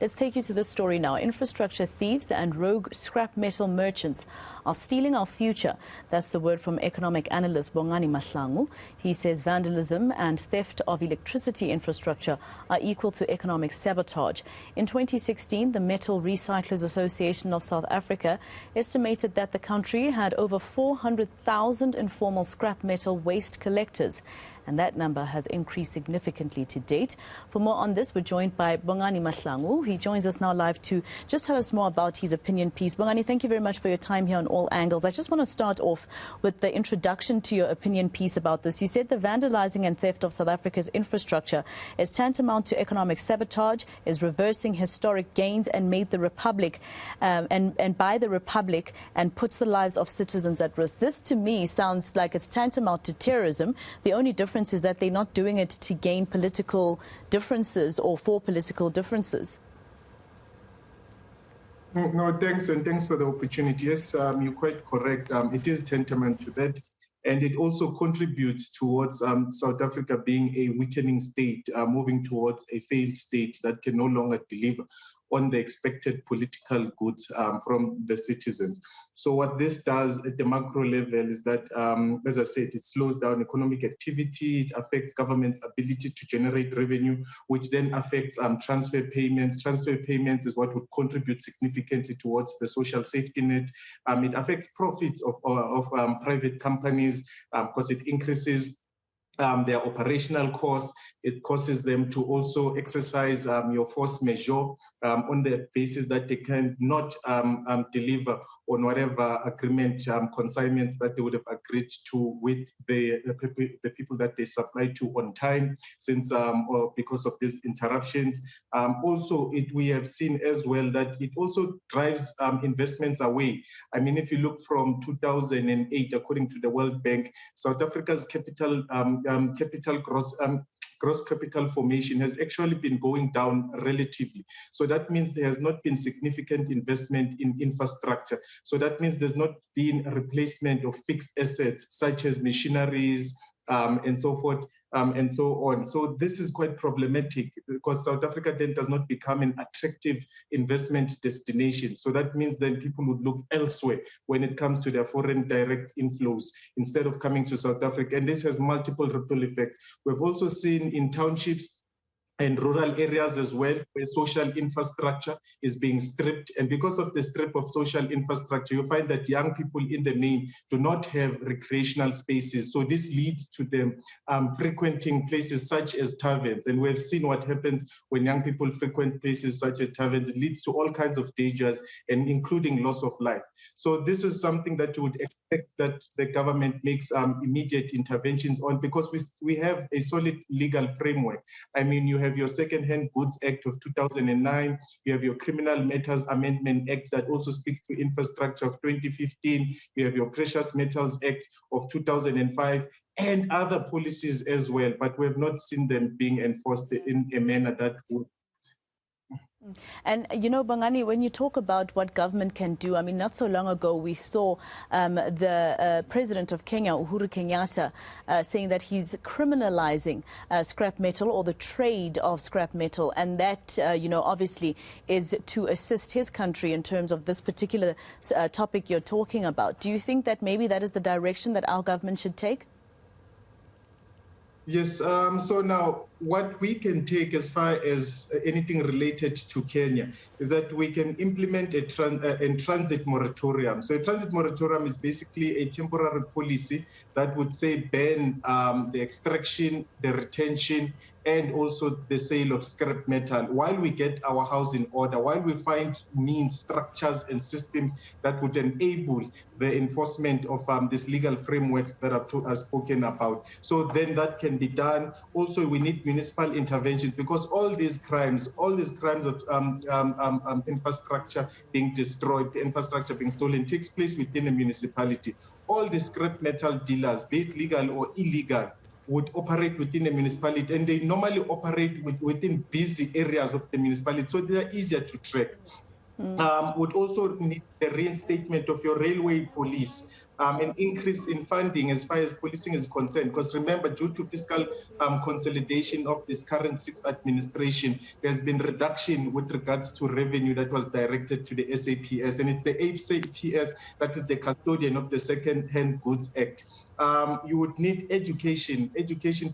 Let's take you to this story now. Infrastructure thieves and rogue scrap metal merchants are stealing our future. That's the word from economic analyst Bongani Mahlangu. He says vandalism and theft of electricity infrastructure are equal to economic sabotage. In 2016, the Metal Recyclers Association of South Africa estimated that the country had over 400,000 informal scrap metal waste collectors. And that number has increased significantly to date. For more on this, we're joined by Bongani Mahlangu. He joins us now live to just tell us more about his opinion piece. Bongani, thank you very much for your time here on All Angles. I just want to start off with the introduction to your opinion piece about this. You said the vandalizing and theft of South Africa's infrastructure is tantamount to economic sabotage, is reversing historic gains and made the Republic and by the Republic and puts the lives of citizens at risk. This to me sounds like it's tantamount to terrorism. The only difference is that they're not doing it to gain political differences or for political differences. No, thanks, and thanks for the opportunity. Yes, you're quite correct. It is tantamount to that, and it also contributes towards South Africa being a weakening state, moving towards a failed state that can no longer deliver on the expected political goods from the citizens. So what this does at the macro level is that, as I said, it slows down economic activity, it affects government's ability to generate revenue, which then affects transfer payments. Transfer payments is what would contribute significantly towards the social safety net. It affects profits of private companies because it increases their operational costs. It causes them to also exercise your force majeure on the basis that they cannot deliver on whatever agreement, consignments that they would have agreed to with the people that they supply to on time, since or because of these interruptions. Also, we have seen as well that it also drives investments away. I mean, if you look from 2008, according to the World Bank, South Africa's gross capital formation has actually been going down relatively. So that means there has not been significant investment in infrastructure. So that means there's not been a replacement of fixed assets such as machineries and so forth. And so on. So this is quite problematic because South Africa then does not become an attractive investment destination. So that means then people would look elsewhere when it comes to their foreign direct inflows instead of coming to South Africa. And this has multiple ripple effects. We've also seen in townships and rural areas as well, where social infrastructure is being stripped. And because of the strip of social infrastructure, you find that young people in the main do not have recreational spaces. So this leads to them frequenting places such as taverns. And we've seen what happens when young people frequent places such as taverns. It leads to all kinds of dangers, and including loss of life. So this is something that you would expect that the government makes immediate interventions on, because we have a solid legal framework. I mean, you have your Second-Hand Goods Act of 2009, you have your Criminal Matters Amendment Act that also speaks to infrastructure of 2015, you have your Precious Metals Act of 2005, and other policies as well, but we have not seen them being enforced in a manner that would. And, you know, Bongani, when you talk about what government can do, I mean, not so long ago we saw the president of Kenya, Uhuru Kenyatta, saying that he's criminalizing scrap metal or the trade of scrap metal. And that, you know, obviously is to assist his country in terms of this particular topic you're talking about. Do you think that maybe that is the direction that our government should take? Yes, so now what we can take as far as anything related to Kenya is that we can implement a transit moratorium. So a transit moratorium is basically a temporary policy that would say ban the extraction, the retention, and also the sale of scrap metal while we get our house in order, while we find means, structures, and systems that would enable the enforcement of these legal frameworks that I've spoken about. So then that can be done. Also, we need municipal interventions, because all these crimes of infrastructure being destroyed, infrastructure being stolen, takes place within a municipality. All the scrap metal dealers, be it legal or illegal, would operate within a municipality, and they normally operate within busy areas of the municipality, so they're easier to track. Would also need the reinstatement of your railway police, an increase in funding as far as policing is concerned. Because remember, due to fiscal consolidation of this current sixth administration, there's been reduction with regards to revenue that was directed to the SAPS. And it's the SAPS that is the custodian of the Second-Hand Goods Act. You would need education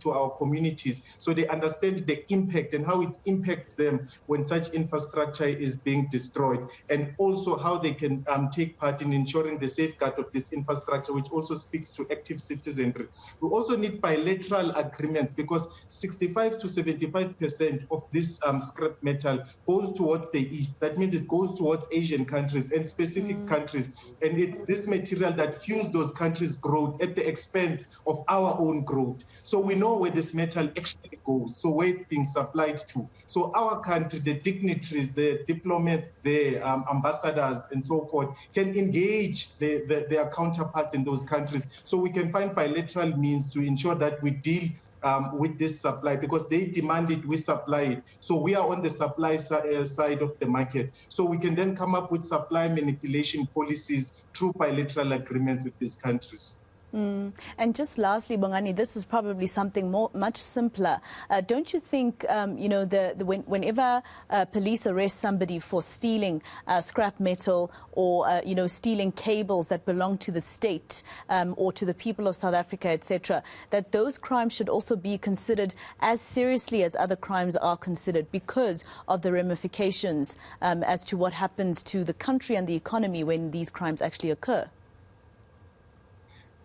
to our communities so they understand the impact and how it impacts them when such infrastructure is being destroyed, and also how they can take part in ensuring the safeguard of this infrastructure, which also speaks to active citizenry. We also need bilateral agreements because 65 to 75% of this scrap metal goes towards the East. That means it goes towards Asian countries and specific countries. And it's this material that fuels those countries' growth at the expense of our own growth. So we know where this metal actually goes, so where it's being supplied to. So our country, the dignitaries, the diplomats, the ambassadors and so forth can engage their counterparts in those countries so we can find bilateral means to ensure that we deal with this supply, because they demand it, we supply it. So we are on the supply side of the market. So we can then come up with supply manipulation policies through bilateral agreements with these countries. And just lastly, Bongani, this is probably something much simpler. Don't you think, whenever police arrest somebody for stealing scrap metal or, stealing cables that belong to the state or to the people of South Africa, etc., that those crimes should also be considered as seriously as other crimes are considered because of the ramifications as to what happens to the country and the economy when these crimes actually occur?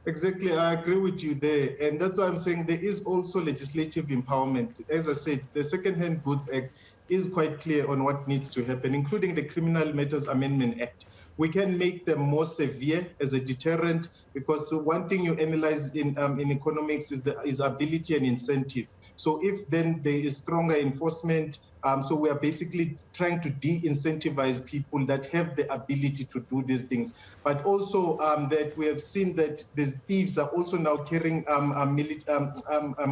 Exactly, I agree with you there. And that's why I'm saying there is also legislative empowerment. As I said, the Second-Hand Goods Act is quite clear on what needs to happen, including the Criminal Matters Amendment Act. We can make them more severe as a deterrent, because one thing you analyze in economics is ability and incentive. So if then there is stronger enforcement, so we are basically trying to de-incentivize people that have the ability to do these things. But also that we have seen that these thieves are also now carrying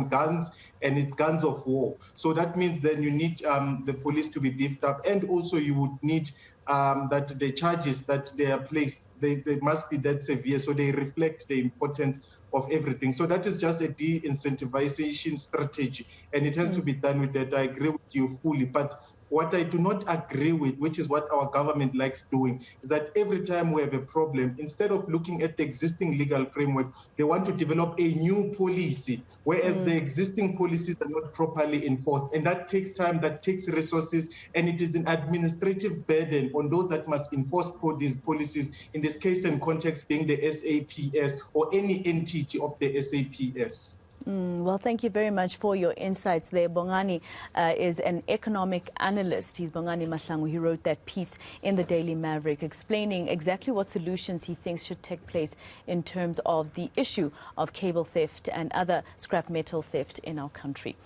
guns, and it's guns of war. So that means then you need the police to be beefed up, and also you would need that the charges that they are placed, they must be that severe, so they reflect the importance of everything. So that is just a de-incentivization strategy, and it has to be done with that. I agree with you fully. But what I do not agree with, which is what our government likes doing, is that every time we have a problem, instead of looking at the existing legal framework, they want to develop a new policy, whereas the existing policies are not properly enforced. And that takes time, that takes resources, and it is an administrative burden on those that must enforce these policies, in this case and context being the SAPS or any entity of the SAPS. Well, thank you very much for your insights there. Bongani is an economic analyst. He's Bongani Mahlangu. He wrote that piece in the Daily Maverick explaining exactly what solutions he thinks should take place in terms of the issue of cable theft and other scrap metal theft in our country.